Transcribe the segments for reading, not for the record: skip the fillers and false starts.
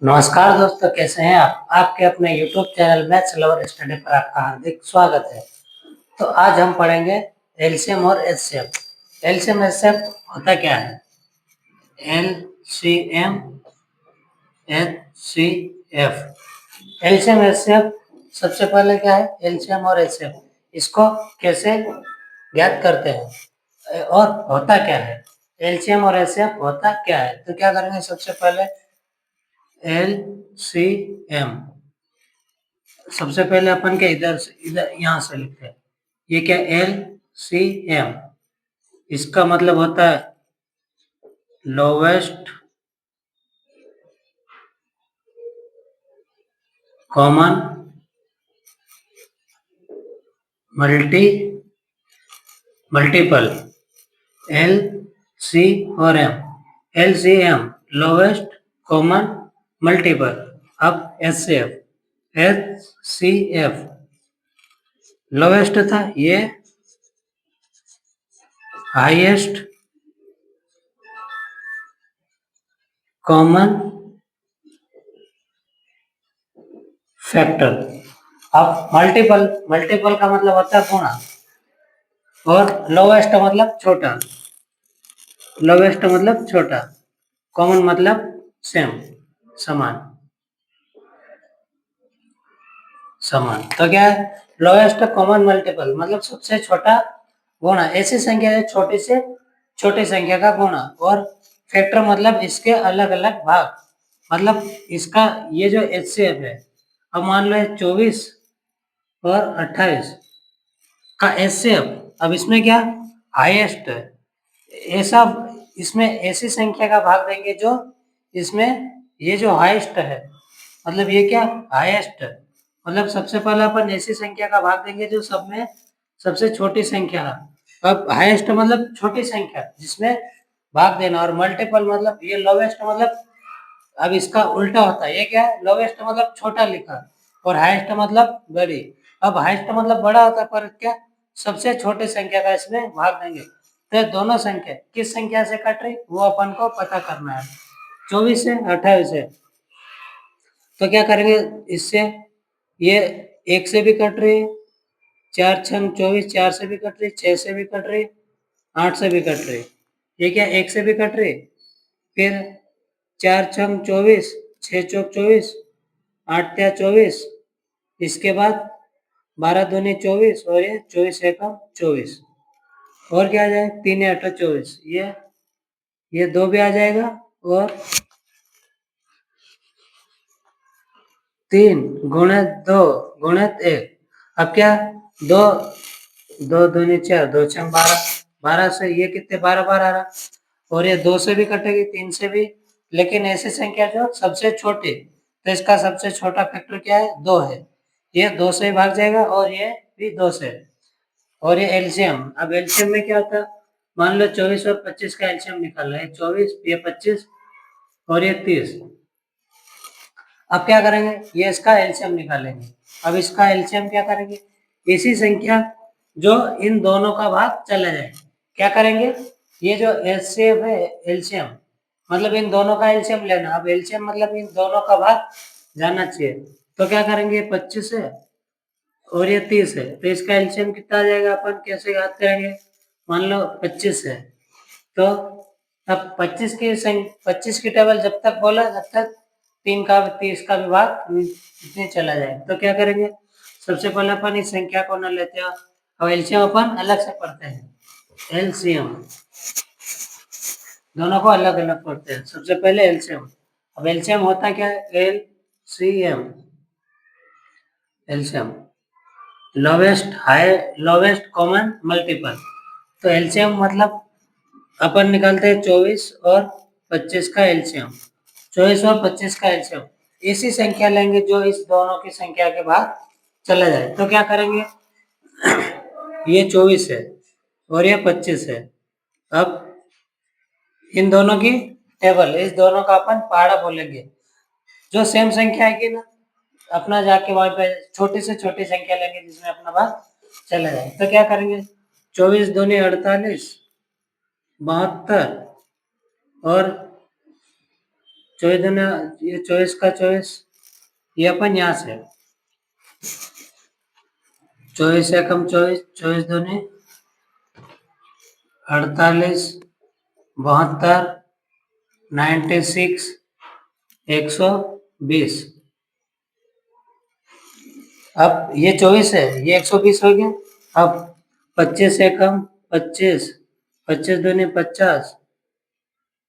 नमस्कार दोस्तों, कैसे हैं आप? आपके अपने YouTube channel maths lover study पर आपका हार्दिक स्वागत है। तो आज हम पढ़ेंगे एलसीएम और एचसीएफ। एलसीएम एचसीएफ होता क्या है? LCM HCF. एलसीएम एचसीएफ सबसे पहले क्या है? एलसीएम और एचसीएफ इसको कैसे ज्ञात करते हैं और होता क्या है? एलसीएम और एचसीएफ होता क्या है? तो क्या करेंगे? सबसे पहले एलसीएम सबसे पहले अपन के इधर यहाँ से लिखते हैं। ये क्या? एल सी एम, इसका मतलब होता है lowest common multiple. L C और M, L C M lowest common multiple. अब एच सी एफ लोवेस्ट था, ये हाईएस्ट कॉमन फैक्टर। अब मल्टीपल, मल्टीपल का मतलब होता है गुणा, और लोवेस्ट मतलब छोटा, लोवेस्ट मतलब छोटा, कॉमन मतलब सेम, समान, समान। तो क्या है? लोवेस्ट कॉमन मल्टीपल मतलब सबसे छोटा गुणा, ऐसी संख्या है छोटी से छोटी संख्या का गुणा, और फैक्टर मतलब इसके अलग अलग भाग। मतलब इसका ये जो एचसीएफ है, अब मान लो 24 और 28 का एचसीएफ, अब इसमें क्या हाईएस्ट है, ऐसा इसमें ऐसी संख्या का भाग देंगे जो इसमें ये जो हाईएस्ट है, मतलब ये क्या हाईएस्ट है, मतलब सबसे पहले अपन ऐसी संख्या का भाग देंगे जो सब में सबसे छोटी संख्या है। अब हाईएस्ट मतलब छोटी संख्या जिसमें भाग देना, और मल्टीपल मतलब ये लोवेस्ट मतलब, अब इसका उल्टा होता है, ये क्या है? लोवेस्ट मतलब छोटा लिखा और हाईएस्ट मतलब बड़ी। अब हाईएस्ट मतलब बड़ा होता है, पर क्या सबसे छोटी संख्या का इसमें भाग देंगे, तो दोनों संख्या किस संख्या से कट रही वो अपन को पता करना है, 24 से 28 से। तो क्या करेंगे इससे? ये एक से भी कट रही है, 4 छंग 24, 4 से भी कट रही, 6 से भी कट रही, 8 से भी कट रही। ये क्या एक से भी कट रही, फिर 4 छंग 24, 6 चौक 24, 8 त्या 24, इसके बाद 12 दूनी 24, और ये 24 एकम 24, और क्या आ जाए 3 8 24, ये 2 भी आ जाएगा, और 3 गुणित 2 गुणित 1। अब क्या 2 2 दूनी 4, 2 छंग 12, 12 से ये कितने 12 बार आ रहा, और ये 2 से भी कटेगी, 3 से भी, लेकिन ऐसी संख्या जो सबसे छोटी, तो इसका सबसे छोटा फैक्टर क्या है? 2 है, ये 2 से ही भाग जाएगा, और ये भी 2 से। और ये एलसीएम, अब एलसीएम में क्या होता है? मान लो 24 और 25 का एलसीएम निकालना है, 24 ये 25 और ये 30। अब क्या करेंगे? ये इसका एलसीएम निकालेंगे। अब इसका एलसीएम क्या करेंगे? इसी संख्या जो इन दोनों का भाग चला जाए, क्या करेंगे? ये जो एचसीएफ है एलसीएम, मतलब इन दोनों का एलसीएम लेना। अब एलसीएम मतलब इन दोनों का भाग जाना चाहिए, तो क्या करेंगे? 25 है और ये 30 है, तो इसका एलसीएम कितना आ जाएगा? अपन कैसे याद करेंगे? मान लो 25 है, तो अब 25 की टेबल जब तक बोला जब तक 3 का 30 का विभाग इतने चला जाए, तो क्या करेंगे? सबसे पहले अपन इस संख्या को न लेते हैं, अब एलसीएम अपन अलग से पढ़ते हैं। एलसीएम दोनों को अलग अलग पढ़ते हैं। सबसे पहले एलसीएम, अब एलसीएम होता क्या है? LCM, LCM lowest common multiple. तो एलसीएम मतलब अपन निकालते हैं 24 और 25 का एलसीएम, 24 और 25 का एलसीएम ऐसी संख्या लेंगे जो इस दोनों की संख्या के बाद चला जाए, तो क्या करेंगे? ये 24 है और ये 25 है, अब इन दोनों की टेबल, इस दोनों का अपन पहाड़ा बोलेंगे। जो सेम संख्या है कि ना, अपना जाके वहां पे छोटी से छोटी संख्या लेंगे जिसमें अपना भाग चला जाए, तो क्या करेंगे? 24 दूनी 48, 72 और 24 दूनी, ये 24 का 24, ये अपन यहाँ से 24 एकम 24, 24 दूनी 48, 72, 96, 120। अब ये 24 है, ये 120 हो गया। अब 25 एकम 25, 25 दूनी 50,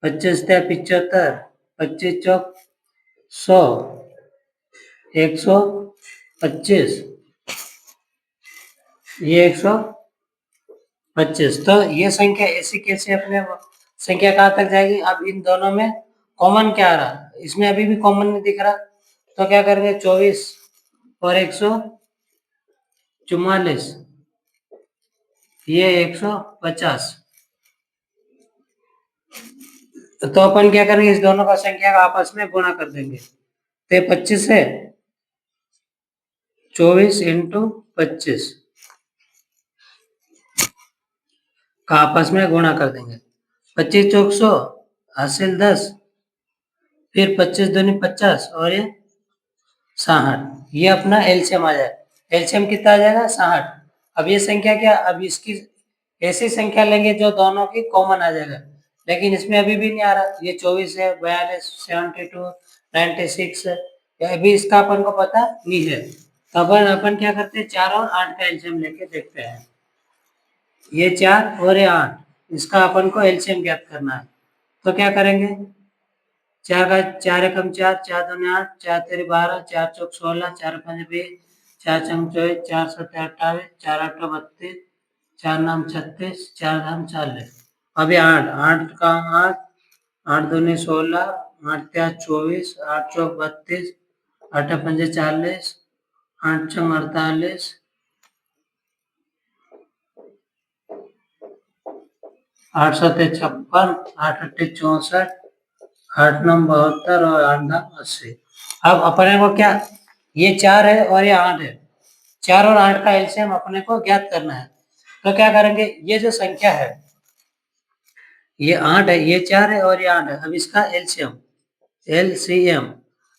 25 त्या 75, 25 चौक 100, 125, ये 125। तो ये संख्या ऐसी कैसे अपने संख्या कहाँ तक जाएगी? अब इन दोनों में कॉमन क्या आ रहा? इसमें अभी भी कॉमन नहीं दिख रहा, तो क्या करेंगे? 24 और 144, ये 150। तो अपन क्या करेंगे? इस दोनों का संख्या का आपस में गुणा कर देंगे। तो 25 है, 24 इंटू 25 का आपस में गुणा कर देंगे। 25 चौक 100, हासिल 10, फिर 25 दूनी 50 और ये 66। ये अपना एलसीएम आ जाएगा। एलसीएम कितना आ जाएगा? 66। अब ये संख्या क्या? अब इसकी ऐसी संख्या लेंगे जो दोनों की कॉमन आ जाएगा, लेकिन इसमें अभी भी नहीं आ रहा। ये 24 है, 42, 72, 96 है, अभी इसका अपन को पता नहीं है। तो अपन क्या करते हैं? 4 और 8 का एलसीएम लेके देखते हैं। ये 4 और ये 8, इसका अपन को एलसीएम ज्ञात करना है। तो क्या करेंगे? 4 का 4 एकम 4, 4 दूनी 8, 4 तेरी 12, 4 चौक 16, 4 पंजे 20, 4 छंग 24, 4 सत्ते 28, 4 आठ 32, 4 नाम 36, 4 धाम 40। अभी 8, 8 का 8, 8 दूनी 16, 8 त्या 24, 8 चौक 32, 8 पंजे 40, 8 छंग 48, 8 सत्ते 56, 8 अट्ठे 64, 8 नौ 72 और 8 नौ 80। अब अपने को क्या? ये 4 है और ये 8 है, 4 और 8 का एलसीएम अपने को ज्ञात करना है। तो क्या करेंगे? ये जो संख्या है, ये 8 है, ये 4 है और ये 8 है। अब इसका एलसीएम, एलसीएम,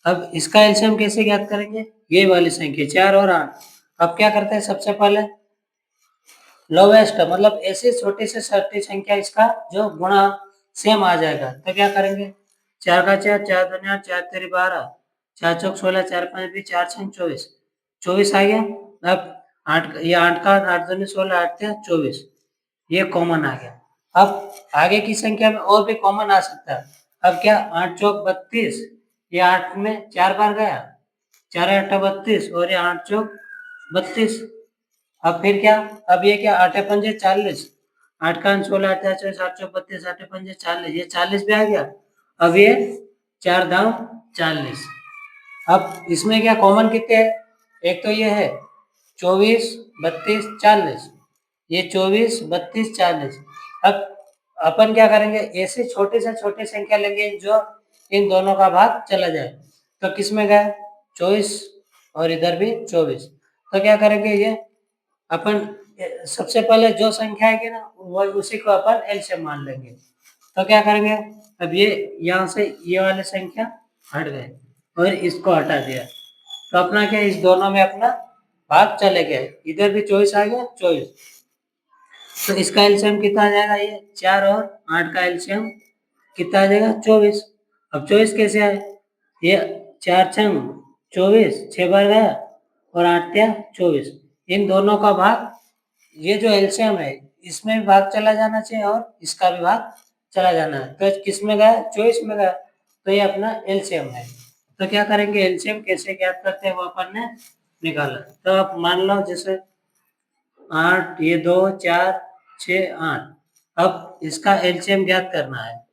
अब इसका एलसीएम कैसे ज्ञात करेंगे? ये वाली संख्या 4 और 8। अब क्या करते हैं? सबसे पहले लोवेस्ट, मतलब ऐसी छोटी से छोटी संख्या इसका जो गुणा सेम आ जाएगा। तो क्या करेंगे? 4 का 4, 4 दूनी 8, 4 तेरी 12, 4 चौक 16, 4 पाँच 20, 4 छंग 24, 24 आ गया। अब 8, ये 8 का 8 दूनी 16, 8 त्या 24, ये कॉमन आ गया। अब आगे की संख्या में और भी कॉमन आ सकता है। अब क्या? 8 चौक 32, ये 8 में 4 बार गया, 4 8 32 और ये 8 चौक 32। अब फिर क्या? अब ये क्या? 8 पंजे 40, 8 का 16, 8 24, 8 चौक 32, 8 पंजे 40, ये 40 भी आ गया। अब ये 4 दाम 40। अब इसमें क्या कॉमन कितने हैं? एक तो ये है 24, 32, 40, ये 24, 32, 40। अब अपन क्या करेंगे? ऐसे छोटे से छोटे संख्या लेंगे जो इन दोनों का भाग चला जाए। तो किसमें गया? 24 और इधर भी 24। तो क्या करेंगे? ये अपन सबसे पहले जो संख्या आएगी ना, वो उसी को अपन एलसीएम मान लेंगे। तो क्या करेंगे? अब ये यहाँ से ये वाले संख्या हट गए और इसको हटा दिया, तो अपना क्या? इस दोनों में अपना भाग चले गए। इधर भी 24 आ गया, 24। तो इसका एलसीएम कितना आ जाएगा? ये 4 और 8 का एलसीएम कितना आ जाएगा? 24। अब 24 कैसे आए? ये 4 छंग 24, 6 बार गया और 8 त्या 24, इन दोनों का भाग, ये जो एलसीएम है इसमें भी भाग चला जाना चाहिए और इसका भी भाग चला जाना है। तो किस में गया? 24 में गया। तो ये अपना एलसीएम है। तो क्या करेंगे? एलसीएम कैसे ज्ञात करते हैं वो अपन ने निकाला। तो आप मान लो जैसे 8, ये 2, 4, 6, 8। अब इसका एलसीएम ज्ञात करना है।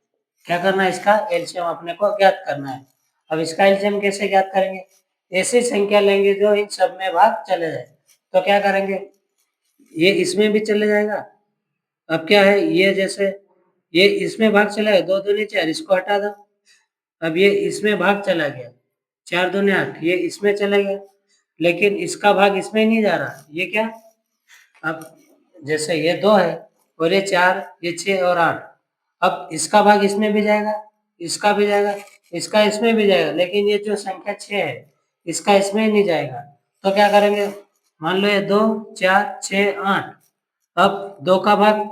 क्या करना है? इसका एलसीएम अपने को ज्ञात करना है। अब इसका एलसीएम कैसे ज्ञात करेंगे? ऐसी संख्या लेंगे जो इन सब में भाग चले जाए। तो क्या करेंगे? ये इसमें भी चले जाएगा। अब क्या है? ये जैसे ये इसमें भाग चला गया, 2 दूनी 4, इसको हटा दो। अब ये इसमें भाग चला गया, 4 दूनी 8, ये इसमें चला गया, लेकिन इसका भाग इसमें नहीं जा रहा। ये क्या? अब जैसे ये 2 है और ये 4, ये 6 और 8, अब इसका भाग इसमें भी जाएगा, इसका भी जाएगा, इसका इसमें भी जाएगा, लेकिन ये जो संख्या 6 है इसका इसमें नहीं जाएगा। तो क्या करेंगे, मान लो ये 2 4 6 8, अब 2 का भाग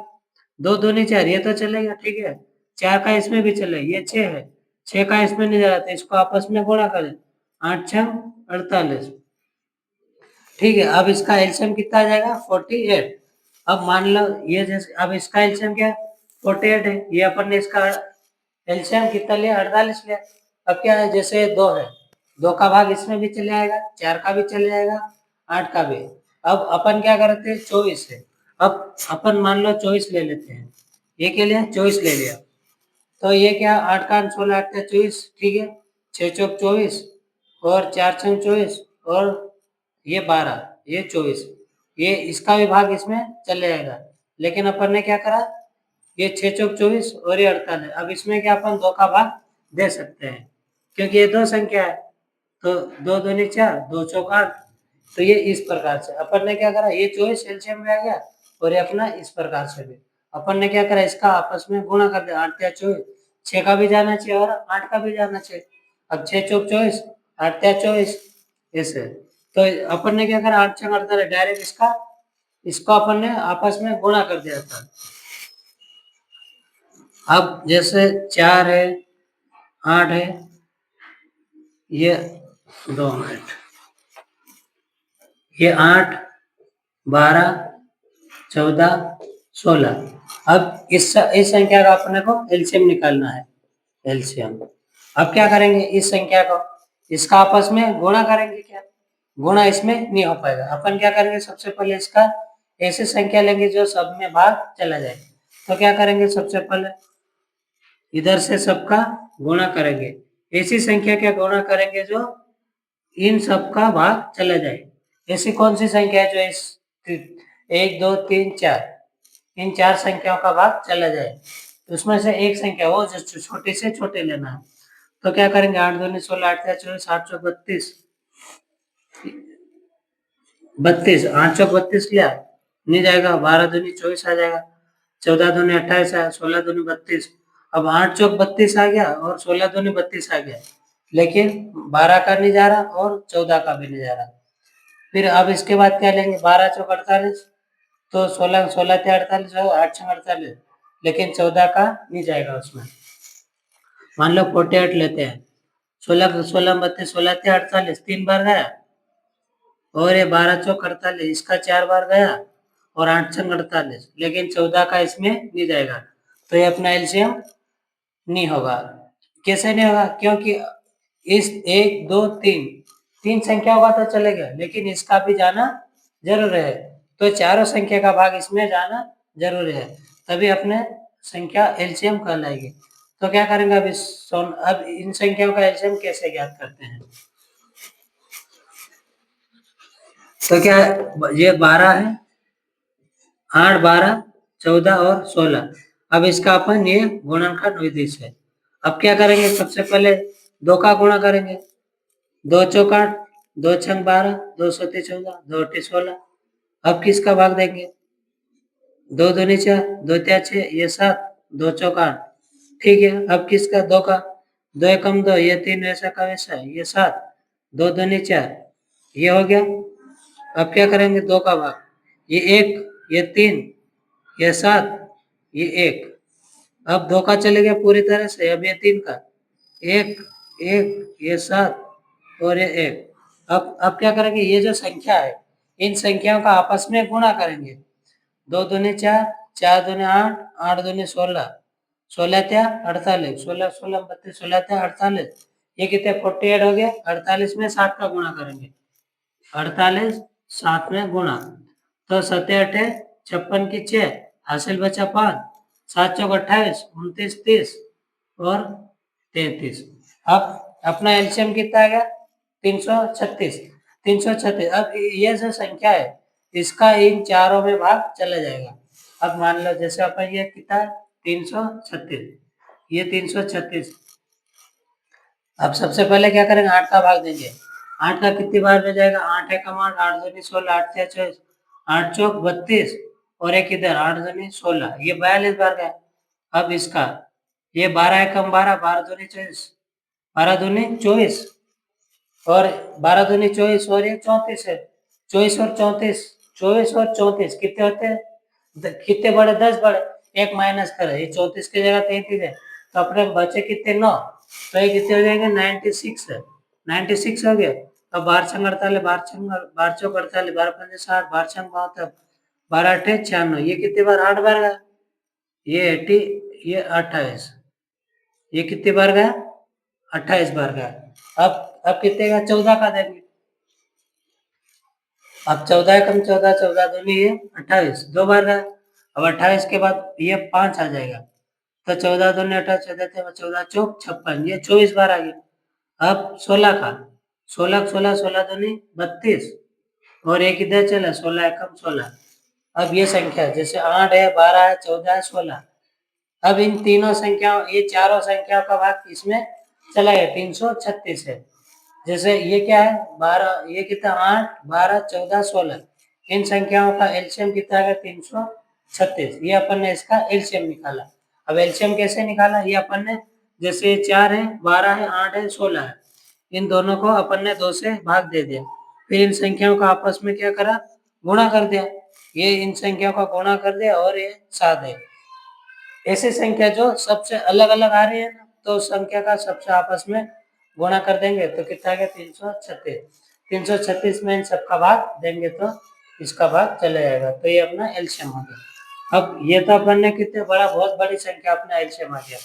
2 दूनी 4, ये तो चलेगा ठीक है, 4 का इसमें भी चलेगा, ये 6 है, 6 का इसमें नहीं जा रहा था, इसको आपस में गुणा करें, 8 6 48, ठीक है। अब इसका एलसीएम कितना आ जाएगा 48। अब मान लो ये जैसे, अब इसका एलसीएम क्या है 48 है, ये अपन ने इसका एलसीएम कितना लिया 48 लिया। अब क्या है, जैसे 2 है, 2 का भाग इसमें भी चले आएगा, 4 का भी चले जाएगा, 8 का भी। अब अपन क्या करते हैं 24 है, अब अपन मान लो 24 ले लेते हैं, ये के लिए 24 ले लिया, तो ये क्या 8 का 16 8 का 24, ठीक है, 6 चौक 24 और 4 छंग 24 और ये 12, ये 24, ये इसका भी भाग इसमें चले जाएगा। लेकिन अपन ने क्या करा, ये 6 चौक 24 और ये 48, अब इसमें क्या अपन 2 का भाग दे सकते हैं, क्योंकि ये 2 संख्या है, तो 2 दूनी 4 2 चौक 8, तो ये इस प्रकार से अपन ने क्या करा, ये 24 एलसीएम में आ गया और ये अपना इस प्रकार से भी अपन ने क्या करा, इसका आपस में गुणा कर दिया, 8 या 24, 6 का भी जाना चाहिए और 8 का भी जाना चाहिए। अब 6 चौक 24 8 या 24 ऐसे, तो अपन ने क्या करा 8 6 48 डायरेक्ट इसका इसको अपन ने आपस में गुणा कर दिया था। अब जैसे 4 है 8 है, ये 2 मिनट, ये 8 12 14 16, अब इस संख्या का अपने को एलसीएम निकालना है, एलसीएम। अब क्या करेंगे, इस संख्या को इसका आपस में गुणा करेंगे, क्या गुणा इसमें नहीं हो पाएगा, अपन क्या करेंगे सबसे पहले इसका ऐसी संख्या लेंगे जो सब में भाग चला जाए। तो क्या करेंगे, सबसे पहले इधर से सबका गुणा करेंगे, ऐसी संख्या का गुणा करेंगे जो इन सबका भाग चला जाए। ऐसी कौन सी संख्या है जो इस 1 2 3 4 इन 4 संख्याओं का भाग चला जाए, तो उसमें से एक संख्या वो जो छोटे से छोटे लेना है। तो क्या करेंगे, 8 दूनी 16 8 या 24 8 चौक 32 32, 8 चौक 32 लिया नहीं जाएगा, 12 दूनी 24 आ जाएगा, 14 दूनी 28 आया, 16 दूनी 32, अब 8 चौक 32 आ गया और 16 दूनी 32 आ गया, लेकिन 12 का नहीं जा रहा और 14 का भी नहीं जा रहा। फिर अब इसके बाद क्या लेंगे, 12 चौक 48, तो 16 16 थे 48 हो 8 छः 48, लेकिन 14 का नहीं जाएगा उसमें। मान लो 48 लेते हैं, 16 16 32 16 थे 48 3 बार गया, और ये 12 चौक 48 इसका 4 बार गया और 8 छः 48, लेकिन 14 का इसमें नहीं जाएगा, तो ये अपना एलसीएम नहीं होगा। कैसे नहीं होगा, क्योंकि इस 1 2 3 तीन संख्या होगा तो चलेगा, लेकिन इसका भी जाना जरूर है, तो चारों संख्या का भाग इसमें जाना जरूरी है, तभी अपने संख्या एलसीएम कहलाएगी। तो क्या करेंगे, अब इन संख्याओं का एलसीएम कैसे ज्ञात करते हैं, तो क्या ये 12 है, 8 12 14 और 16, अब इसका अपन ये गुणनखंड विधि है। अब क्या करेंगे, सबसे पहले 2 का गुणा करेंगे, 2 चौक 8 2 छंग 12 2 सत्ते 14 2 अट्ठे 16, अब किसका भाग देंगे, 2 दूनी 4 2 त्या 6 ये 7 2 चौक 8, ठीक है। अब किसका 2 का, 2 एकम 2 ये 3 वैसा का वैसा ये 7 2 दूनी 4 ये हो गया। अब क्या करेंगे, 2 का भाग, ये 1 ये 3 ये 7 ये 1, अब 2 का चले गया पूरी तरह से, अब ये 3 का 1 1 ये 7 और ये 1। अब क्या करेंगे, ये जो संख्या है इन संख्याओं का आपस में गुणा करेंगे, 2 दूनी 4 4 दूनी 8 8 दूनी 16 16 त्या 48 16 16 32 16 त्या 48, ये कितने 48 हो गए, 48 में 7 का गुणा करेंगे, 48 7 में गुणा, तो 7 अठे 56 की 6 हासिल बचा 5 7 चौक 28 29 30 और 33। अब अपना एलसीएम कितना आ गया 336 336। अब ये जो संख्या है इसका इन चारों में भाग चला जाएगा। अब मान लो जैसे अपन ये कितना 336, ये 336, अब सबसे पहले क्या करेंगे 8 का भाग देंगे, 8 का कितनी बार में जाएगा, 8 एकम 8 8 दूनी 16 8 छः 24 8 चौक 32 और एक इधर 8 दूनी 16 ये 42 बार गया। अब इसका ये 12 एकम 12 12 दूनी 24 12 दूनी 24 और 12 दूनी 24 और ये 34 है। 24 और 34, 24 और 34 कितने होते हैं? कितने बड़े? 10 बड़े। एक माइनस करें, ये 34 की जगह 33 है, तो अपने बचे कितने? 9। तो ये कितने हो जाएंगे? 96 है। 96 हो गया। अब 12 छंग 48, 12 चौक 48, 12 पंजे 60, 12 छंग 72, 12 अठे 96। ये कितनी बार? 8 बार गया। ये 80, ये 28, ये कितनी बार गया? 28 बार गया। अब कितने का? 14 का देंगे। अब 14 कम 14, 14 दूनी ये 28, 2 बार गया। अब 28 के बाद ये 5 आ जाएगा, तो 14 दूनी 28, 14 14 चौक 56, ये 24 बार आ गया। अब 16 का, 16 16, 16 दूनी 32 और एक इधर चला, 16 एकम 16। अब ये संख्या जैसे 8 है, 12 है, 14 है, 16। अब इन तीनों संख्याओं, ये चारों संख्याओं का भाग इसमें चला गया, 336 है। जैसे ये क्या है? 12, ये कितना? 8, 12, 14, 16। इन संख्याओं का एलसीएम कितना है? 336। ये अपन ने इसका एलसीएम निकाला। अब एलसीएम कैसे निकाला? ये अपन ने, जैसे 4 है, 12 है, 8 है, 16 है, इन दोनों को अपन ने 2 से भाग दे दिया। फिर इन संख्याओं का आपस में क्या करा? गुणा कर दिया। ये इन संख्याओं का गुणा कर दिया और ये 7 है। ऐसी संख्या जो सबसे अलग अलग आ रही है ना, तो उस संख्या का सबसे आपस में गुणा कर देंगे तो कितना आ गया? 336। 336 में इन सबका भाग देंगे तो इसका भाग चले जाएगा, तो ये अपना एलसीएम हो गया। अब ये तो अपन ने कितने बड़ा, बहुत बड़ी संख्या अपना एलसीएम आ गया।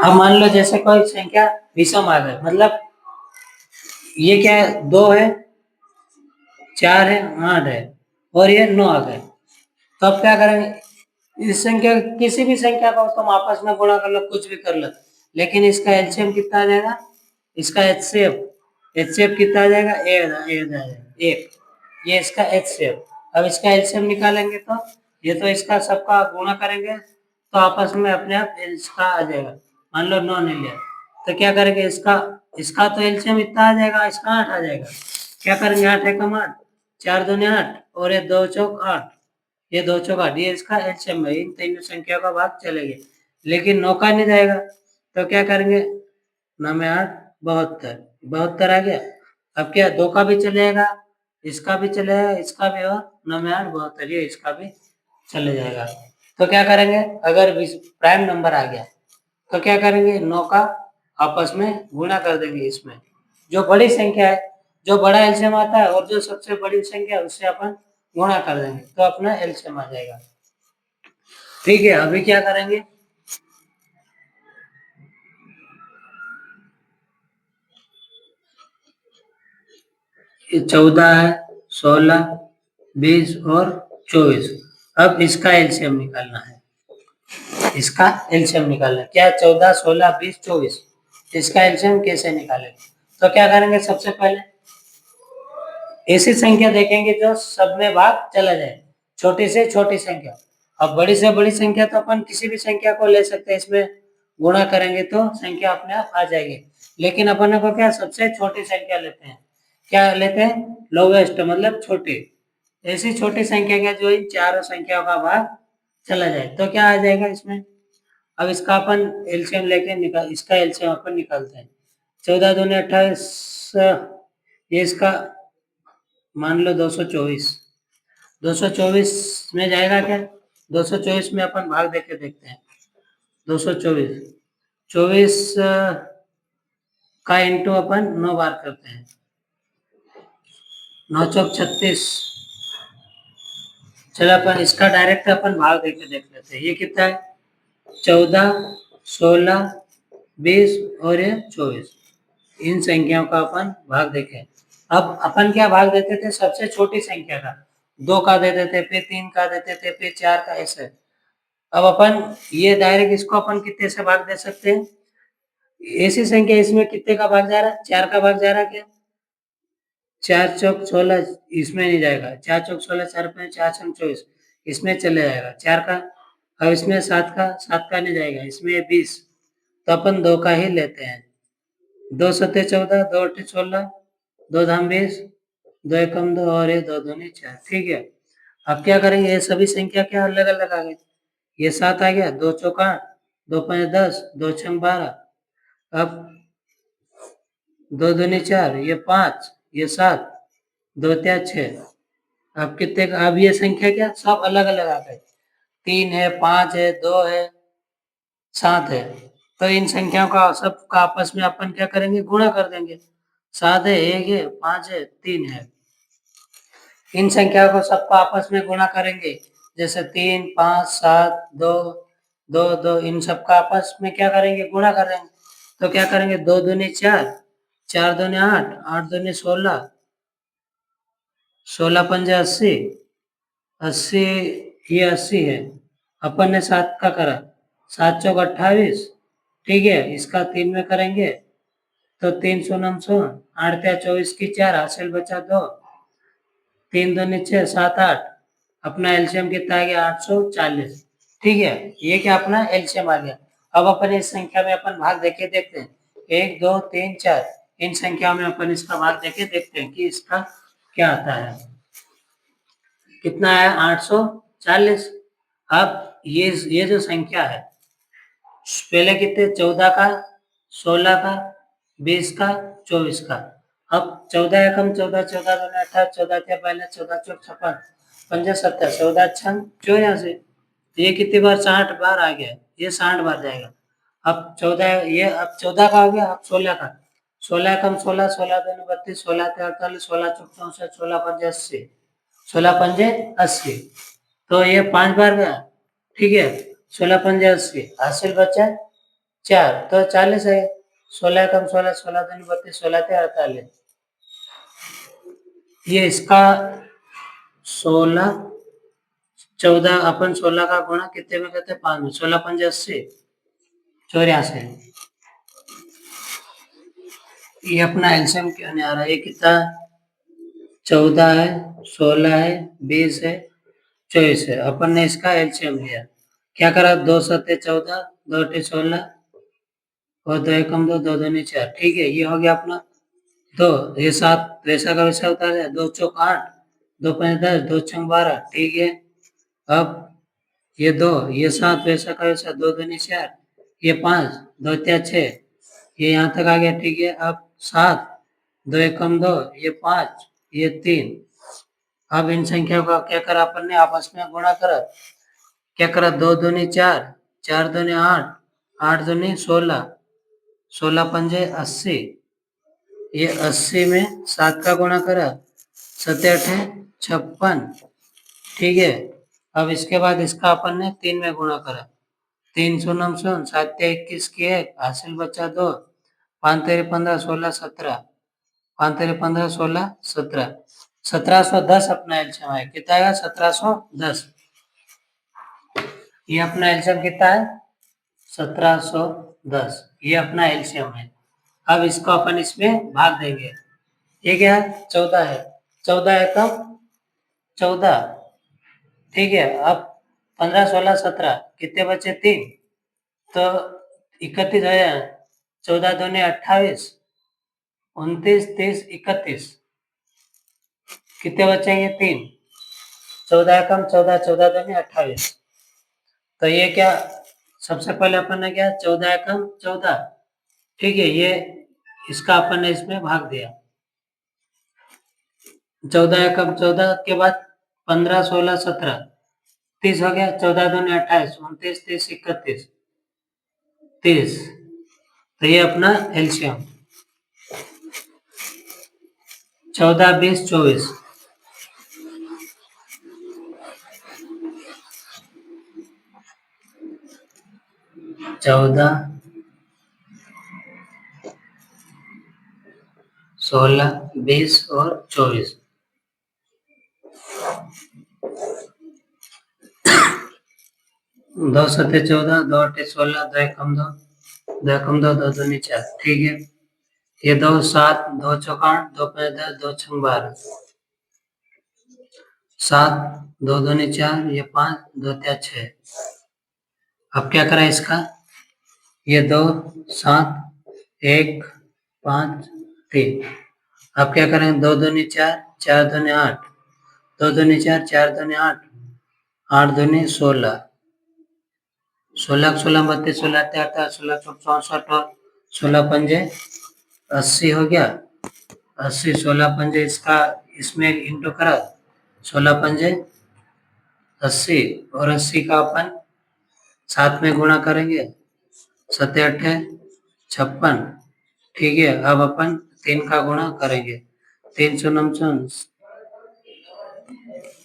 अब मान लो जैसे कोई संख्या विषम आ गई, मतलब ये क्या है? 2 है, 4 है, 8 है और ये 9 आ गए, तो अब क्या करेंगे? इस संख्या, किसी भी संख्या को तुम आपस में गुणा कर लो, कुछ भी कर लो, लेकिन इसका एलसीएम कितना आ जाएगा? इसका एचसीएफ कितना आ जाएगा? एक। ये इसका एचसीएफ। अब इसका एलसीएम निकालेंगे तो ये तो इसका सबका गुणा करेंगे तो आपस में अपने आप इसका आ जाएगा। मान लो 9 ने लिया, तो क्या करेंगे? इसका इसका तो एलसीएम इतना आ जाएगा, इसका 8 आ जाएगा। क्या करेंगे? 8 एकम 8, 4 दूनी 8 और ये 2 चौक 8, ये 2 चौक 8, ये इसका एलसीएम है। इन तीनों संख्या का भाग चलेंगे, लेकिन 9 का नहीं जाएगा, तो क्या करेंगे? 9 में 8, 72, 72 आ गया। अब क्या? 2 का भी चलेगा, इसका भी चलेगा, इसका भी, और 9 में 8, 72, ये इसका भी चले जाएगा। तो क्या करेंगे? अगर प्राइम नंबर आ गया तो क्या करेंगे? 9 का आपस में गुणा कर देंगे इसमें, जो बड़ी संख्या है, जो बड़ा एलसीएम आता है और जो सबसे बड़ी संख्या है उससे अपन गुणा कर देंगे तो अपना एलसीएम आ जाएगा। ठीक है, अभी क्या करेंगे? ये 14 है, 16, 20 और 24। अब इसका एलसीएम निकालना है। इसका एलसीएम निकालना है। क्या? 14, 16, 20, 24। इसका एलसीएम कैसे निकालें? तो क्या करेंगे? सबसे पहले ऐसी संख्या देखेंगे जो सब में भाग चला जाए, छोटी से छोटी संख्या। अब बड़ी से बड़ी संख्या तो अपन किसी भी संख्या को ले सकते हैं, इसमें गुणा करेंगे तो संख्या अपने आप आ जाएगी। लेकिन अपन को क्या? सबसे छोटी संख्या लेते हैं। क्या लेते हैं? लोवेस्ट, मतलब छोटी। ऐसी छोटी संख्या क्या जो इन चारों संख्याओं का भाग चला जाए, तो क्या आ जाएगा इसमें? अब इसका अपन एलसीएम लेके निकाल, इसका एलसीएम अपन निकालते हैं। 14 दूनी 28, ये इसका मान लो 224। 224 में जाएगा क्या? 224 में अपन भाग देके देखते हैं। 224, 24 का इंटू अपन 9 बार करते हैं। 9 चौक 36। चलो अपन इसका डायरेक्ट अपन भाग देके देख लेते हैं। ये कितना है? 14, 16, 20 और ये 24। इन संख्याओं का अपन भाग देखें। अब अपन क्या भाग देते थे? सबसे छोटी संख्या का। 2 का देते थे, फिर 3 का देते थे, फिर 4 का, ऐसे। अब अपन ये डायरेक्ट इसको अपन कितने से भाग दे सकते हैं? ऐसी संख्या इसमें कितने का भाग जा रहा है? 4 का भाग जा रहा है क्या? 4 चौक 16, इसमें नहीं जाएगा। 4 चौक 16, 4 5 4 छंग 24, इसमें चले जाएगा 4 का। अब इसमें 7 का नहीं जाएगा, इसमें 20, तो अपन 2 का ही लेते हैं। 2 सत्ते 14, 2 अट्ठे 16, 2 धाम 20, 2 एकम 2 और ये 2 दूनी 4। ठीक है, अब क्या करेंगे, ये सभी संख्या क्या अलग अलग आ गई। ये 7 आ गया, 2 चौक 8, 2 पंच 10, 2 छंग 12। अब 2 दूनी 4, ये 5, ये 7, 2 त्या 6। अब कितने, अब ये संख्या क्या सब अलग अलग आ गए। 3 है, 5 है, 2 है, 7 है। तो इन संख्याओं का सबका आपस में अपन क्या करेंगे, गुणा कर देंगे। 7 है, 1 है, 5 है, 3 है। इन संख्याओं को सबको आपस में गुणा करेंगे, जैसे 3, 5, 7, 2, 2, 2, इन सबका आपस में क्या करेंगे, गुणा करेंगे। तो क्या करेंगे, 2 दूनी 4, 4 दूनी 8, 8 दूनी 16, 16 पंजे 80, 80, ये 80 है। अपन ने 7 का करा, 7 चौक 28, ठीक है। इसका 3 में करेंगे तो 3 शून्य शून्य, 8 त्या 24 की 4, हासिल बचा 2, 3 दूनी 6, 7 8। अपना एलसीएम कितना आ गया, 840। ठीक है, ये क्या अपना एलसीएम आ गया। अब अपन इस संख्या में अपन भाग देके देखते हैं, 1 2 3 4, इन संख्याओं में अपन इसका भाग देके देखते हैं कि इसका क्या आता है। कितना है, 840। अब ये जो संख्या है, पहले कितने, 14 का, 16 का, 20 का, 24 का। अब 14 एकम 14, 14 दूनी 18, 14 त्या पहले 14 चौक 56, 75, 14 छंग 84। तो ये कितनी बार, 60 बार आ गया, ये 60 बार जाएगा। अब 14, ये अब 14 का हो गया, अब 16 का, 16 एकम 16, 16 दूनी 32, 16 त्या 48, 16 चौक 64, 16 पंजे 80, 16 पंजे 80। तो ये 5 बार गया, ठीक है। 16 पंजे 80, हासिल बचा 4, तो 40 है। 16 कम 16, 16 दूनी 32, 16 ते 48। ये इसका 16, 14 अपन 16 का गुणा कितने में करते हैं, 5 में। 16 पंजे 80, 84। ये अपना एलसीएम क्यों नहीं आ रहा, ये कितना, 14 है, 16 है, 20 है, 24 है। अपन ने इसका एलसीएम लिया, क्या करा, 2 सत्ते 14, 2 अट्ठे 16 और 2 एकम 2, 2 दूनी 4। ठीक है, ये हो गया अपना। तो ये 7 वैसा का वैसा उतार है, 2 चौक 8, 2 पंच 10, 2 छंग 12। ठीक है, अब ये 2, ये 7 वैसा का वैसा, 2 दूनी 4, ये 5, 2 त्या 6, ये यहाँ तक आ गया। ठीक है, अब 7, 2 एकम 2, ये 5, ये 3। अब इन संख्या का क्या करा अपन ने, आपस में गुणा करा। क्या करा, 2 दूनी 4, 4 दूनी 8, 8 दूनी 16, 16 पंजे 80। ये 80 में 7 का गुणा करा, 7 अठे 56। ठीक है, अब इसके बाद इसका अपन ने 3 में गुणा करा, 3 शून्य शून्य, 7 21 की 1, हासिल बचा 2, 5 तेरे 15, 16 17, 5 तेरे 15, 16 17, 1710 अपना एलसीएम है। कितना आएगा, 1710। ये अपना एलसीएम कितना है, 1710। ये अपना एलसीएम है। अब इसको अपन इसमें भाग देंगे। ये क्या है, 14 है, 14 एकम 14। ठीक है, अब 15 16 17 कितने बचे, 3। तो 31 हो जाए, 14 दूनी 28, 29 30 31। कितने बचेंगे, 3। 14 एकम 14, 14 दूनी 28। तो ये क्या, सबसे पहले अपन ने क्या, 14 एकम 14। ठीक है, ये इसका अपन ने इसमें भाग दिया। 14 एकम 14 के बाद 15 16 17 30 हो गया, 14 दूनी 28, 29 30 31 30। तो ये अपना एलसीएम, 14 20 24। 14 16 20 और 24। 2 सत्ते 14, 2 अट्ठे 16, 2 एकम 2, 2 एकम 2, 2 दूनी 4। ठीक है, ये 2 7, 2 चौक 8, 2 पंच 10, 2 छंग 12, 7, 2 दूनी 4, ये 5, 2 त्या 6। अब क्या करा इसका, ये 2 7 1 5 3। अब क्या करेंगे, 2 दूनी 4, 4 दूनी 8, दो दूनी 4, 4 दूनी 8, 8 दूनी 16, 16 16 32, 16 88, 16 64 और 16 पंजे 80 हो गया। 80, 16 पंजे इसका इसमें इंटू करा, 16 पंजे 80 और 80 का अपन 7 में गुणा करेंगे, 7 8 56। ठीक है, अब अपन 3 का गुणा करेंगे, 3 शून्य शून्य,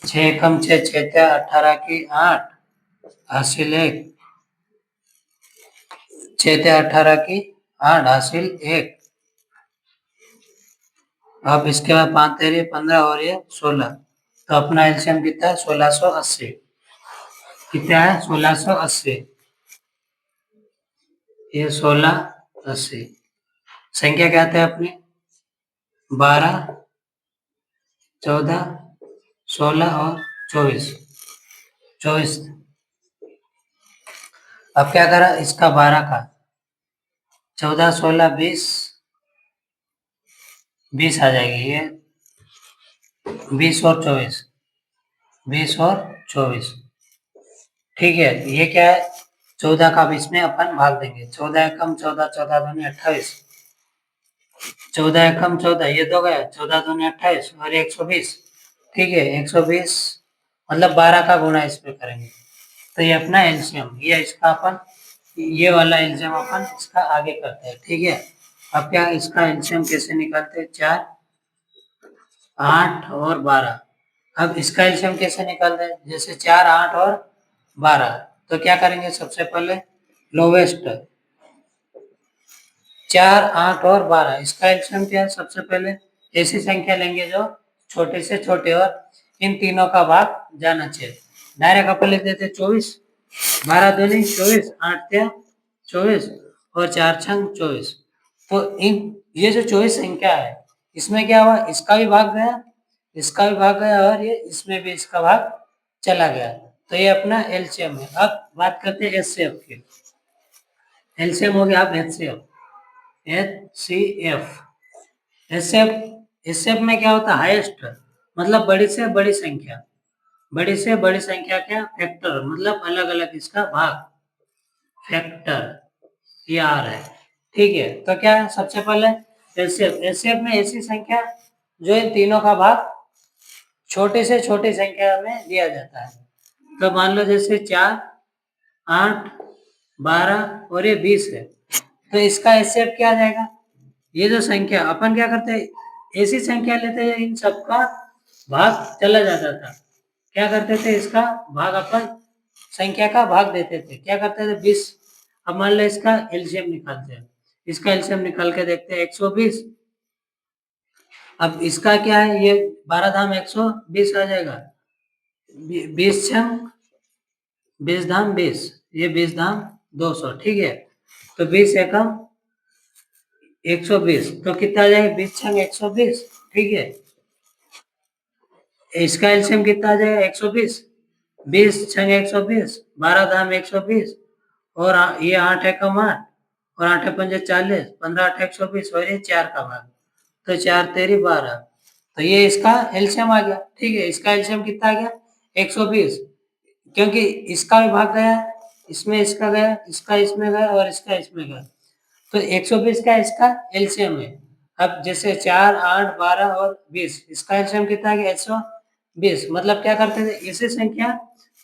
6 कम 6, 6 18 की 8 हासिल 1, 6 18 की 8 हासिल 1। अब इसके बाद 5 तेरी 15 और ये 16, तो अपना एलसीएम कितना है 1680। कितना है 1680, ये 1680। संख्या क्या था अपनी 12, 14, 16 और 24, 24। अब क्या करा इसका 12 का, 14 16 20, 20 आ जाएगी ये, 20 और 24, 20 और 24। ठीक है, ये क्या है 14 का 20 में अपन भाग देंगे, 14 एकम 14, 14 दूनी 28, 14 एकम 14, ये दो गया, 14 दूनी 28 और 120। ठीक है, 120 मतलब 12 का गुणा इसमें करेंगे, तो ये अपना एलसीएम, ये इसका अपन ये वाला एलसीएम अपन इसका आगे करते हैं। ठीक है, अब क्या इसका एलसीएम कैसे निकालते हैं, 4, 8 और 12। अब इसका एलसीएम कैसे निकालते हैं, जैसे 4, 8 और 12, तो क्या करेंगे सबसे पहले लोवेस्ट 4, 8 और 12, इसका एलसीएम क्या है, सबसे पहले ऐसी संख्या लेंगे जो छोटे से छोटे और इन तीनों का भाग जाना चाहिए। डायरेक्ट अपन लिख देते 24, 12 दूनी 24, 8 त्या 24 और 4 छंग 24। तो इन ये जो 24 संख्या है इसमें क्या हुआ, इसका भी भाग गया, इसका भी भाग गया और ये इसमें भी इसका भाग चला गया, तो ये अपना एलसीएम है। अब बात करते हैं एचसीएफ की। एलसीएम हो गया अब एचसीएफ, एचसीएफ, एचसीएफ एचसीएफ में क्या होता है हाईएस्ट, मतलब बड़ी से बड़ी संख्या, बड़ी से बड़ी संख्या क्या फैक्टर, मतलब अलग अलग इसका भाग, फैक्टर ये आ रहा है। ठीक है, तो क्या है सबसे पहले एचसीएफ, एचसीएफ में ऐसी संख्या जो इन तीनों का भाग छोटे से छोटी संख्या में दिया जाता है। तो मान लो जैसे 4, 8, 12 और ये 20 है, तो इसका एचसीएफ क्या आ जाएगा, ये जो संख्या अपन क्या करते हैं ऐसी संख्या लेते हैं इन सबका भाग चला जाता था, क्या करते थे इसका भाग अपन संख्या का भाग देते थे, क्या करते थे 20। अब मान लो इसका एलसीएम निकालते हैं, इसका एलसीएम निकाल के देखते हैं 120। अब इसका क्या है ये 12 धाम 120 आ जाएगा, 20 छंग 20 धाम 20, ये 20 धाम 200। ठीक है, तो 20 एकम 120, तो कितना आ जाएगा 20 छंग 120। ठीक है, इसका एलसीएम कितना आ जाएगा 120, 20 छंग 120, 12 धाम 120 और ये 8 एकम 8 और 8 पंजे 40, 15 8 120 और ये 4 का भाग, तो 4 तेरी 12, तो ये इसका एलसीएम आ गया। ठीक है, इसका एलसीएम कितना आ गया 120, क्योंकि इसका भी भाग गया, इसमें इसका गया, इसका इसमें गया और इसका इसमें गया, तो 120 का इसका एलसीएम है। अब जैसे 4, 8, 12 और 20, इसका एलसीएम कितना आ गया 120, मतलब क्या करते थे ऐसी संख्या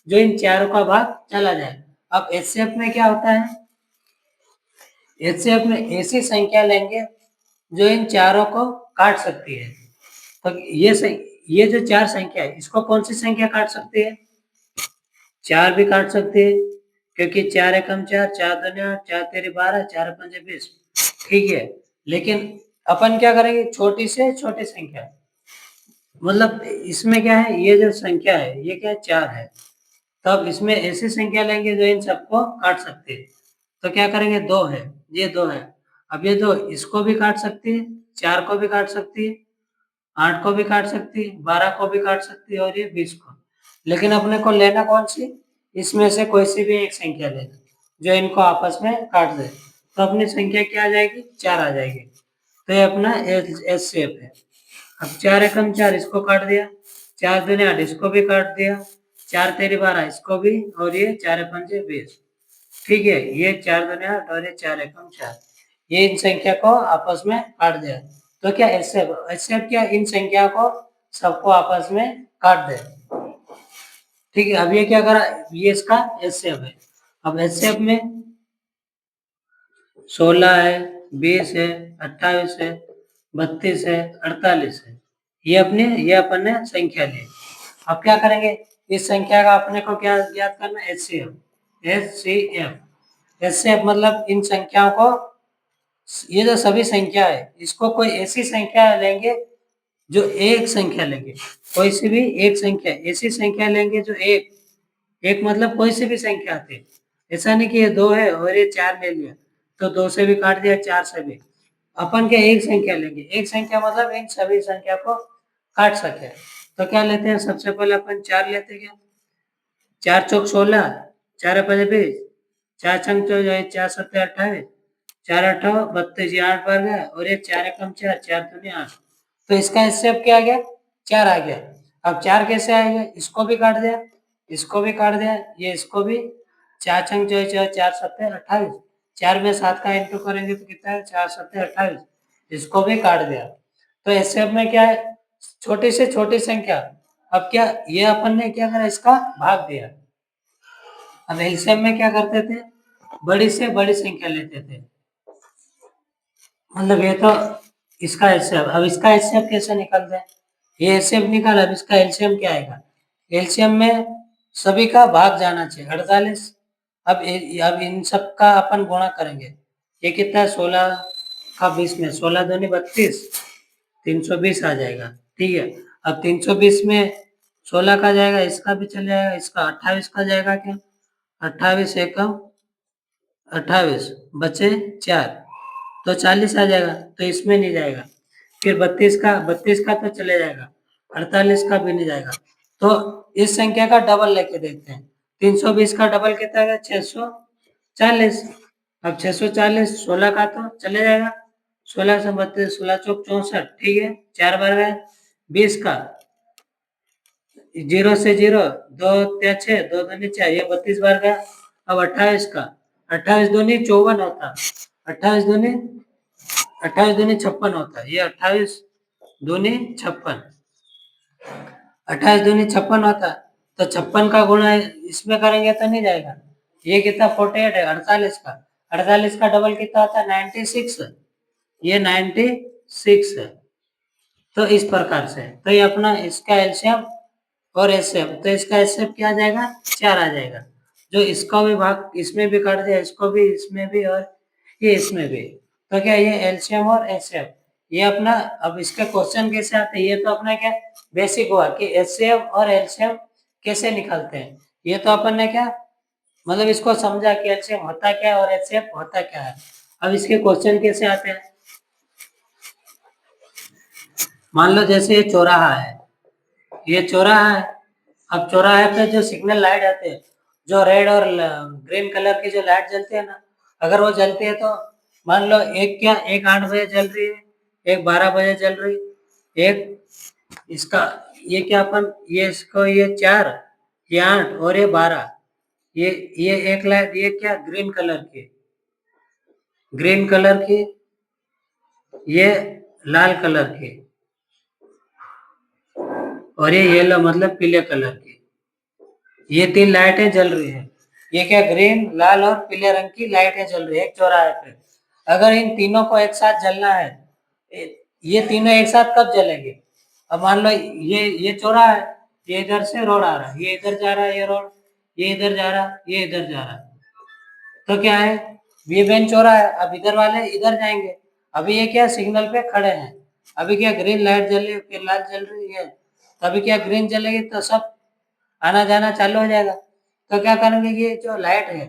जो इन चारों का भाग चला जाए। अब एचसीएफ में क्या होता है, एचसीएफ में ऐसी संख्या लेंगे जो इन चारों को काट सकती है, तो ये जो चार संख्या है इसको कौन सी संख्या काट सकती है, 4 भी काट सकती है, क्योंकि 4 एकम 4, 4 दूनी 8, 4 तेरी 12, 4 पंजे 20। ठीक है, लेकिन अपन क्या करेंगे छोटी से छोटी संख्या, मतलब इसमें क्या है ये जो संख्या है ये क्या 4 है, तब इसमें ऐसी संख्या लेंगे जो इन सबको काट सकती है, तो क्या करेंगे 2 है, ये 2 है, अब ये 2 इसको भी काट सकती है, 4 को भी काट सकती है, 8 को भी काट सकती है, 12 को भी काट सकती है और ये 20 को, लेकिन अपने को लेना कौन सी, इसमें से कोई सी भी एक संख्या लेना जो इनको आपस में काट दे, तो अपनी संख्या क्या आ जाएगी 4 आ जाएगी, तो ये अपना एचसीएफ है। अब 4 एकम 4 इसको काट दिया, 4 दूनी 8, इसको भी काट दिया, 4 तेरी 12, इसको भी, और ये 4 पंजे 20। ठीक है, ये 4 दूनी 8 और ये 4 एकम 4, ये इन संख्या को आपस में काट दिया। तो क्या एचसीएफ क्या इन संख्या को सबको आपस में काट दे। ठीक है, अब ये क्या करा, ये इसका एचसीएफ है। अब एचसीएफ में 16 है, 20 है, 28 है, 32 है, 48 है, ये अपन ने संख्या ली। अब क्या करेंगे, इस संख्या का अपने को क्या याद करना, एचसीएफ। एचसीएफ मतलब इन संख्याओं को, ये जो सभी संख्या है इसको कोई ऐसी संख्या लेंगे जो एक संख्या लेंगे, कोई सी भी एक संख्या, ऐसी संख्या लेंगे जो एक, एक मतलब कोई सी भी संख्या आती, ऐसा नहीं कि ये 2 है और ये 4 ले लिया तो 2 से भी काट दिया, 4 से भी। अपन क्या एक संख्या लेंगे, एक संख्या मतलब इन सभी संख्या को काट सके। तो क्या लेते हैं, सबसे पहले अपन 4 लेते हैं। क्या, 4 चौक 16, 4 पंजे 20, 4 छंग 4 सत्ते 28, 4 अट्ठा 32, ये 8 बार गया, और ये 4 एकम 4, 4 दूनी 8। तो इसका हिस्से अब क्या आ गया, 4 आ गया। अब 4 कैसे आएगा, इसको भी काट दिया, इसको भी काट दिया, ये इसको भी, 4 छंग 4 सत्ते 28, 4 में 7 का इंटू करेंगे तो कितना है, 4 सत्ते 28, इसको भी काट दिया। तो ऐसे अब में क्या है, छोटी से छोटी संख्या। अब क्या, ये अपन ने क्या करा, इसका भाग दिया। अब एलसीएम में क्या करते थे, बड़ी से बड़ी संख्या लेते थे। मतलब ये तो इसका एलसीएम, अब इसका एलसीएम कैसे निकालते हैं, ये एलसीएम निकाल, अब इसका एलसीएम क्या आएगा, एलसीएम में सभी का भाग जाना चाहिए 48। अब इन सब का अपन गुणा करेंगे, ये कितना है, 16 का 20 में, 16 दूनी 32, 320 आ जाएगा। ठीक है, अब 320 में 16 का जाएगा, इसका भी चल जाएगा, इसका 28 का जाएगा, क्या 28 एकम 28, बचे 4, तो 40 आ जाएगा, तो इसमें नहीं जाएगा। फिर 32 का तो चले जाएगा, 48 का भी नहीं जाएगा। तो इस संख्या का डबल लेके देखते हैं, 320 का डबल कितना है, 640। अब 640, 16 का तो चले जाएगा, 16 से 32, 16 चौक 64, ठीक है, 4 बार गए। 20 का 0 से 0, 2 त्या 6, 2 दूनी 4, ये 32 बार गया। अब 28 का, 28 दूनी 54 होता, 28 दूनी 56 होता है, ये 28 दूनी 56, 28 दूनी 56 होता, तो 56 का गुणा इसमें करेंगे तो नहीं जाएगा। ये कितना 48 है, 48 का, 48 का डबल कितना होता है, 96, ये 96 है। तो इस प्रकार से, तो ये अपना इसका एलसीएम और एचसीएफ, तो इसका एचसीएफ क्या आ जाएगा, 4 आ जाएगा। जो इसका भी भाग इसमें भी काट दिया, इसको भी, इसमें भी, और ये इसमें भी। तो क्या ये एलसीएम और एचसीएफ, ये अपना, अब इसके क्वेश्चन कैसे आते हैं, ये तो अपना क्या बेसिक हुआ कि एचसीएफ और एलसीएम कैसे निकालते हैं। ये तो अपन ने क्या, मतलब इसको समझा कि एलसीएम होता क्या है और एचसीएफ होता क्या है। अब इसके क्वेश्चन कैसे आते हैं, मान लो जैसे ये चौराहा है, ये चौराहा है। अब चौराहे पे जो सिग्नल लाइट आते हैं, जो रेड और ग्रीन कलर की जो लाइट जलती है ना, अगर वो जलती है तो मान लो एक क्या, एक 8 बजे जल रही है, एक 12 बजे जल रही, एक इसका, ये क्या अपन, ये इसको, ये 4, ये 8 और ये 12, ये एक लाइट, ये क्या ग्रीन कलर की, ग्रीन कलर की, ये लाल कलर की, और ये येलो मतलब पीले कलर की, ये 3 लाइटें जल रही है। ये क्या ग्रीन, लाल और पीले रंग की लाइटें जल रही है एक चौराहे पे। अगर इन तीनों को एक साथ जलना है, ये तीनों एक साथ कब जलेंगे, अब मान लो ये चौराहा है, ये इधर से रोड आ रहा है, ये इधर जा रहा है, ये रोड, ये इधर जा रहा है, ये इधर जा रहा है। तो क्या है, ये मेन चौराहा है, अब इधर वाले इधर जाएंगे। अभी ये क्या सिग्नल पे खड़े हैं, अभी क्या ग्रीन लाइट जल रही है, फिर लाल जल रही है, तभी क्या ग्रीन जलेगी तो सब आना जाना चालू हो जाएगा। तो क्या करेंगे, ये जो लाइट है,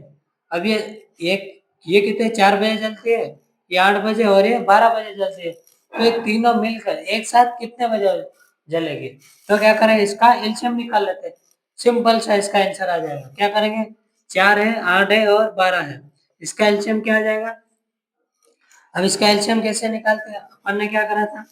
अब ये एक, ये कितने 4 बजे जलती है, ये 8 बजे और ये 12 बजे जलती है, तो ये तीनों मिलकर एक साथ कितने बजे जलेगी। तो क्या करें, इसका एलसीएम निकाल लेते हैं, सिंपल सा इसका आंसर आ जाएगा। क्या करेंगे, 4 है, 8 है और 12 है, इसका एलसीएम क्या आ जाएगा। अब इसका एलसीएम कैसे निकालते हैं, अपन ने क्या करा था,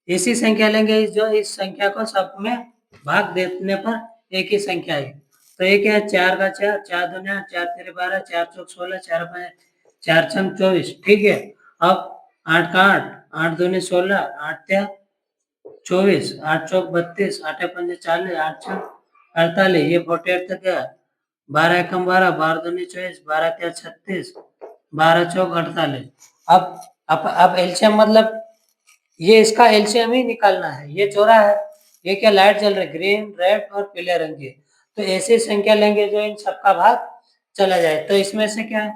ऐसी संख्या लेंगे जो इस संख्या को सब में भाग देने पर एक ही संख्या आई। तो ये क्या है, 4 का 4, 4 दूनी 8, 4 तेरे 12, 4 चौक 16, 4 5 4 छम 24, ठीक है। अब 8 का 8, 8 दूनी 16, 8 त्या 24, 8 चौक 32, 8 पंजे 40, 8 छम 48, ये 48 तक गया। 12 एकम 12, 12 दूनी 24, 12 त्या 36, 12 चौक 48। अब एलसीएम मतलब ये इसका एलसीएम ही निकालना है। ये चौरा है, ये क्या लाइट जल रही है, ग्रीन, रेड और पीले रंग की। तो ऐसी संख्या लेंगे जो इन सबका भाग चला जाए। तो इसमें से क्या है,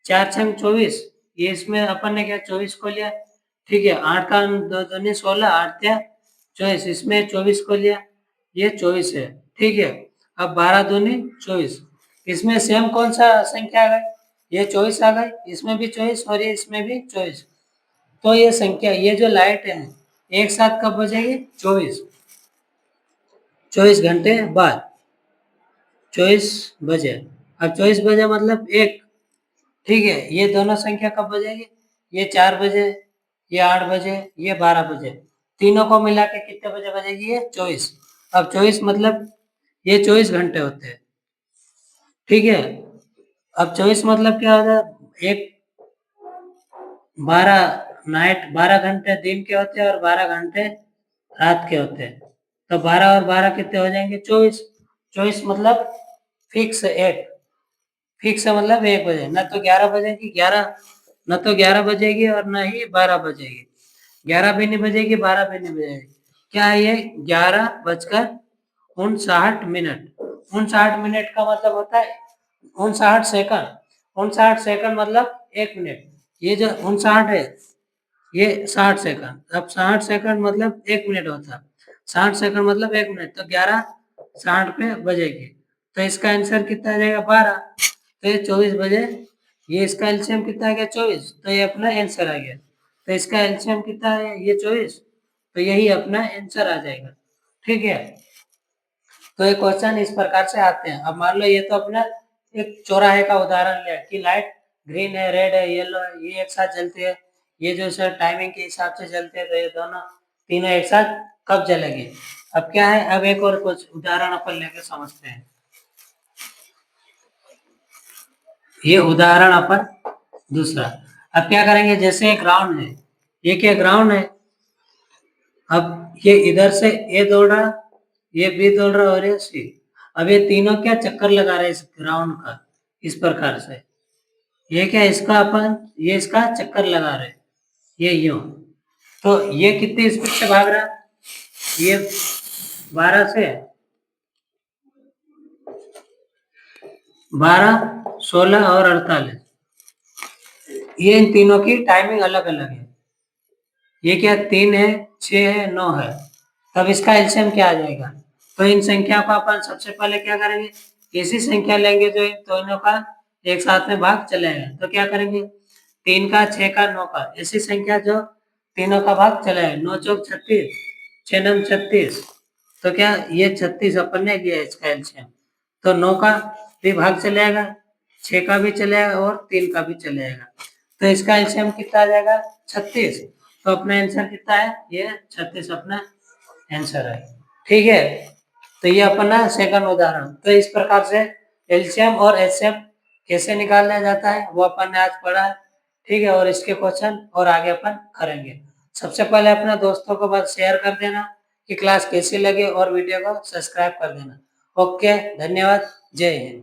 4 छंग 24, ये इसमें अपन ने क्या 24 को लिया, ठीक है। 8 का 2 दूनी 16, 8 त्या 24, इसमें 24 को लिया, ये 24 है, ठीक है। अब 12 दूनी 24, इसमें सेम कौन सा संख्या आ गई, ये 24 आ गई, इसमें भी 24 और ये इसमें भी 24। तो ये संख्या, ये जो लाइट है एक साथ कब बजेगी, 24 घंटे बाद, 24 बजे। अब 24 बजे मतलब एक, ठीक है। ये दोनों संख्या कब बजेगी, ये 4 बजे, ये 8 बजे, ये 12 बजे, तीनों को मिला के कितने बजे बजेगी, ये 24। अब 24 मतलब ये 24 घंटे होते हैं, ठीक है। अब 24 मतलब क्या होता है, एक 12 नाइट, 12 घंटे दिन के होते हैं और 12 घंटे रात के होते हैं। तो 12 और 12 कितने हो जाएंगे, 24। 24 मतलब फिक्स एक, फिक्स है मतलब 1 बजे, न तो 11 बजेगी, 11 न तो 11 बजेगी और न ही 12 बजेगी। 11 भी नहीं बजेगी, 12 भी नहीं बजेगी। क्या है ये, 11:59। 59 का मतलब होता है 59 सेकंड। 59 सेकंड मतलब 1 मिनट। ये जो 59 है, ये 60 सेकंड। अब 60 सेकंड मतलब 1 मिनट होता है, 60 सेकंड मतलब 1 मिनट। तो 11:60 पे बजेगी। तो इसका आंसर कितना आ जाएगा, 12। तो ये 24 बजे, ये इसका एलसीएम कितना आ गया, 24। तो ये अपना आंसर आ गया। तो इसका एलसीएम कितना है, ये 24। तो यही अपना आंसर आ जाएगा, ठीक है। तो ये क्वेश्चन इस प्रकार से आते हैं। अब मान लो ये तो अपना एक चौराहे का उदाहरण लिया कि लाइट ग्रीन है, रेड है, येलो है, ये एक साथ जलती है। ये जो सर टाइमिंग के हिसाब से चलते हैं, तो ये दोनों तीनों एक साथ कब जलेंगे। अब क्या है, अब एक और कुछ उदाहरण अपन लेके समझते हैं। ये उदाहरण अपन दूसरा, अब क्या करेंगे, जैसे एक ग्राउंड है, ये क्या ग्राउंड है। अब ये इधर से ए दौड़ रहा, ये बी दौड़ रहा और ये सी। अब ये तीनों क्या चक्कर लगा रहे हैं इस ग्राउंड का, इस प्रकार से। ये क्या, इसका अपन ये इसका चक्कर लगा रहे, ये यूं। तो ये कितनी स्पीड से भाग रहा, ये 12 से 12, 16 और 48। ये इन तीनों की टाइमिंग अलग अलग है। ये क्या 3 है, 6 है, 9 है। तब इसका एलसीएम क्या आ जाएगा। तो इन संख्या को अपन सबसे पहले क्या करेंगे, ऐसी संख्या लेंगे जो इन दोनों का एक साथ में भाग चलेगा। तो क्या करेंगे, 3 का, 6 का, 9 का, ऐसी संख्या जो तीनों का भाग चलेगा। 9 चौक 36, 6 नम 36। तो क्या ये 36 अपन ने लिया इसका एलसीएम। तो 9 का भी भाग चलेगा, 6 का भी चलेगा और 3 का भी चलेगा। तो इसका एलसीएम कितना आ जाएगा, 36। तो अपना आंसर कितना है, ये 36 अपना आंसर है, ठीक है। तो ये अपना सेकंड उदाहरण। तो इस प्रकार से एलसीएम और एचसीएफ कैसे निकाला जाता है वो अपन ने आज पढ़ा है, ठीक है। और इसके क्वेश्चन और आगे अपन करेंगे। सबसे पहले अपने दोस्तों को बस शेयर कर देना कि क्लास कैसी लगी और वीडियो को सब्सक्राइब कर देना। ओके, धन्यवाद, जय हिंद।